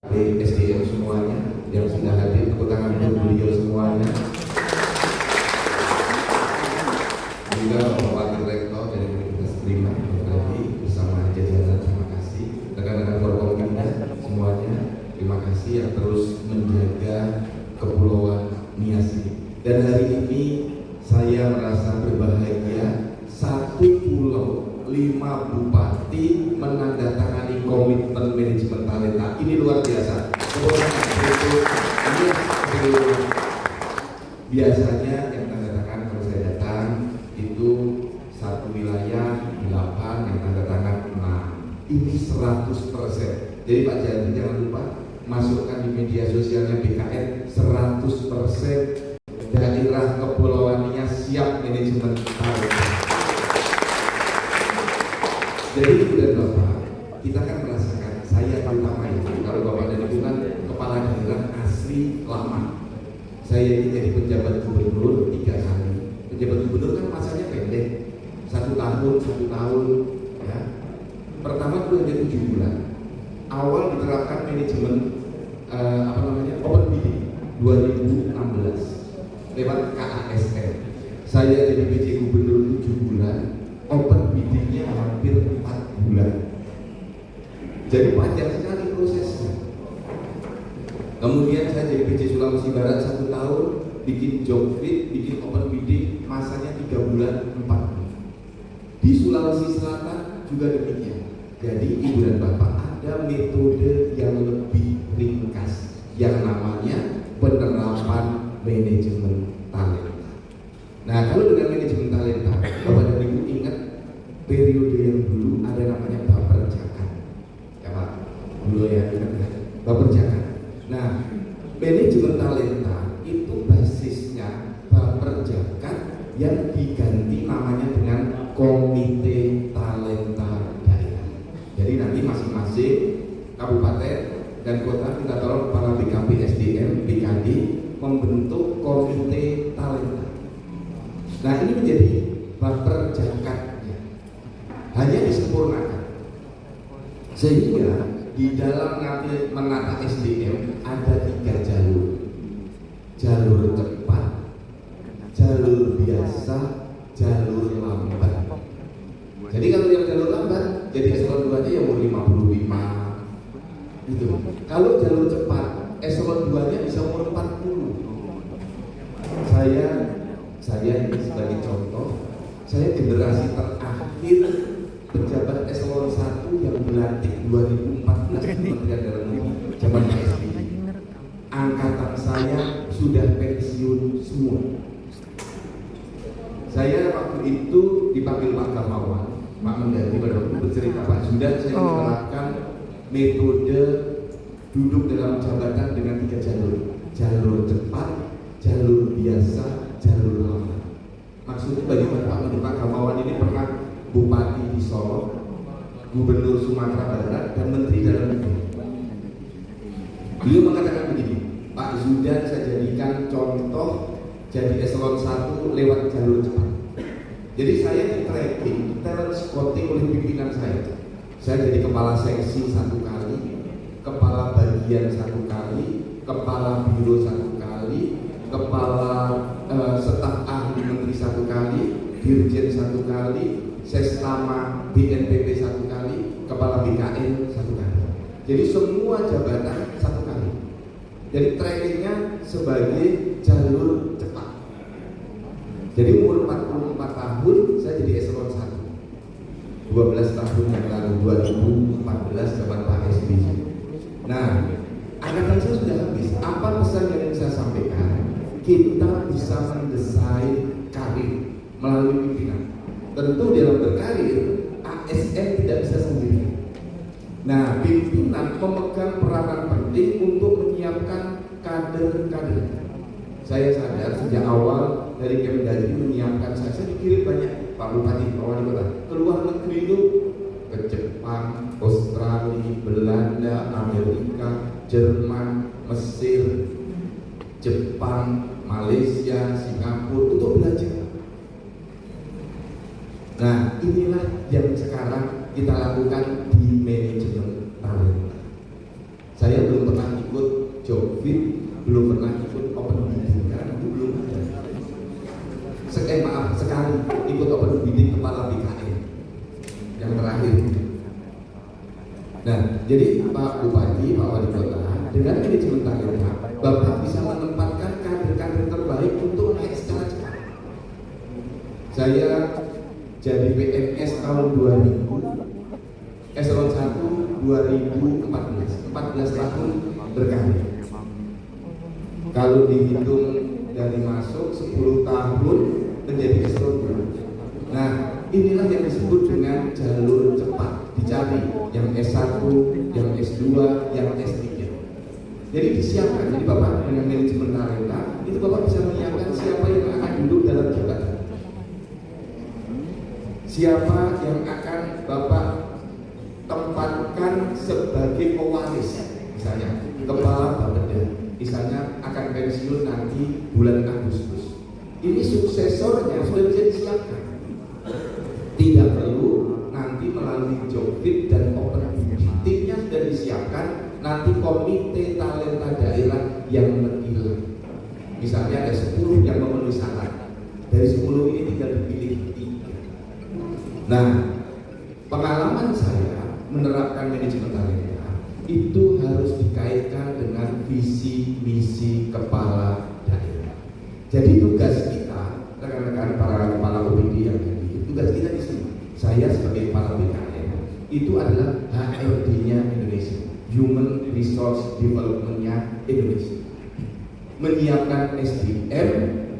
SDM semuanya yang sudah hadir, tepuk tangan untuk beliau semuanya. Juga Bapak Direktur dari Universitas Prima lagi bersama jajaran, terima kasih. Rekan-rekan Forkompimda semuanya, terima kasih yang terus menjaga Kepulauan Nias ini. Dan hari ini saya merasa berbahagia, satu pulau 5 bupati menandatangani komitmen manajemen talenta. Ini luar biasa. Biasanya yang tanda tangan kalau saya datang itu satu wilayah 8, yang tanda tangan 6. Ini 100%. Jadi Pak Jati jangan lupa masukkan di media sosialnya BKN 100% daerah Kepulauan Nias siap manajemen talenta. Jadi Ibu dan Bapak, kita kan merasakan, saya terutama itu, kalau Bapak dan Ibu kan kepala daerah asli lama. Saya ini jadi penjabat gubernur 3 kali. Penjabat gubernur kan masanya pendek, 1 tahun, ya. Pertama itu hanya 7 bulan. Awal diterapkan manajemen open bidding 2016 lewat KASN. Saya jadi PJ gubernur 7 bulan. Open biddingnya hampir 4 bulan. Jadi panjang sekali prosesnya. Kemudian saya jadi PJ Sulawesi Barat 1 tahun, bikin job fit, bikin open bidding, masanya 3 bulan, 4 bulan. Di Sulawesi Selatan juga demikian. Jadi Ibu dan Bapak, ada metode yang lebih ringkas yang namanya penerapan manajemen talenta. Nah, kalau dengan manajemen talenta, Bapak dan Ibu ingat periode yang dulu ada namanya Baperjakan. Ya Pak, dulu ya ingat ya, Baperjakan. Nah, manajemen talenta itu basisnya Baperjakan yang diganti namanya dengan Komite Talenta Daerah. Jadi nanti masing-masing kabupaten dan kota kita tolong para BKP SDM, BKD membentuk Komite Talenta. Nah, ini menjadi Baperjakan, hanya disempurnakan sehingga di dalam menata SDM ada 3 jalur: jalur cepat, jalur biasa, jalur lambat. Jadi kalau yang jalur lambat jadi eselon 2 nya yang umur 55 gitu. Kalau jalur cepat eselon 2 nya bisa umur 40. Saya ini sebagai contoh, saya generasi terakhir pejabat eselon 1 yang dilantik 2014 Kementerian Dalam Negeri zaman PSBY. Angkatan saya sudah pensiun semua. Saya waktu itu dipanggil Pak Gamawan, Pak Mendagri pada waktu bercerita, Pak Zudan, saya menerapkan metode duduk dalam jabatan dengan 3 jalur: jalur cepat, jalur biasa, jalur lambat. Maksudnya bagaimana Pak? Pak Gamawan ini pernah bupati di Solo, gubernur Sumatera Barat, dan menteri dalam negeri. Beliau mengatakan begini, Pak Zudan saya jadikan contoh jadi eselon 1 lewat jalur cepat. Jadi saya di tracking, talent scouting oleh pimpinan saya. Saya jadi kepala seksi 1 kali, kepala bagian 1 kali, kepala biro 1 kali, kepala staf ahli menteri 1 kali, dirjen 1 kali, sesama BNPB 1 kali, kepala BKN 1 kali. Jadi semua jabatan 1 kali. Jadi trainingnya sebagai jalur cepat. Jadi umur 44 tahun saya jadi eselon 1. 12 tahun yang lalu, 2014 zaman Pak SBY. Nah, angkatan saya sudah habis. Apa pesan yang ingin saya sampaikan? Kita bisa mendesain karir melalui pimpinan. Tentu dalam berkarir, ASN tidak bisa sendiri. Nah, pimpinan memegang peranan penting untuk menyiapkan kader-kader. Saya sadar sejak awal dari Kemdagri menyiapkan saya dikirim banyak Pak Bupati, Pak Wali Kota ke luar negeri itu, ke Jepang, Australia, Belanda, Amerika, Jerman, Mesir, Jepang, Malaysia, Singapura untuk belajar. Nah, inilah yang sekarang kita lakukan di manajemen talenta. Saya belum pernah Jobfit, belum pernah ikut open bidding, karena itu belum ada. Maaf, sekali ikut open bidding kepala BKN yang terakhir. Nah, jadi Pak Bupati, Pak Wali Kota, dengan manajemen talenta, Bapak bisa menempatkan kader-kader terbaik untuk naik secara cepat. Saya jadi PNS tahun 2000, eselon 1 2014, 14 tahun berkarir. Kalau dihitung dari masuk 10 tahun menjadi eselon 2. Nah, inilah yang disebut dengan jalur cepat. Dicari yang S1, yang S2, yang S3. Jadi disiapkan. Jadi Bapak dengan manajemen talenta itu Bapak bisa menyiapkan siapa yang akan duduk dalam jabatan, siapa yang akan Bapak tempatkan sebagai pewaris, misalnya kepala Bapeda, misalnya akan pensiun nanti bulan Agustus. Ini suksesornya sudah bisa disiapkan. Tidak perlu nanti melalui Jobfit dan open bidding. Timnya sudah disiapkan, nanti komite talenta daerah yang menilai. Misalnya ada 10 yang memenuhi syarat. Dari 10 ini tinggal dipilih 3. Nah, pengalaman saya menerapkan manajemen talenta itu harus dikaitkan dengan visi misi kepala daerah. Jadi tugas kita, rekan-rekan para kepala OPD yang hadir, tugas kita di sini, saya sebagai kepala BKN itu adalah HRD-nya Indonesia, Human Resource Development-nya Indonesia, menyiapkan SDM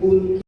untuk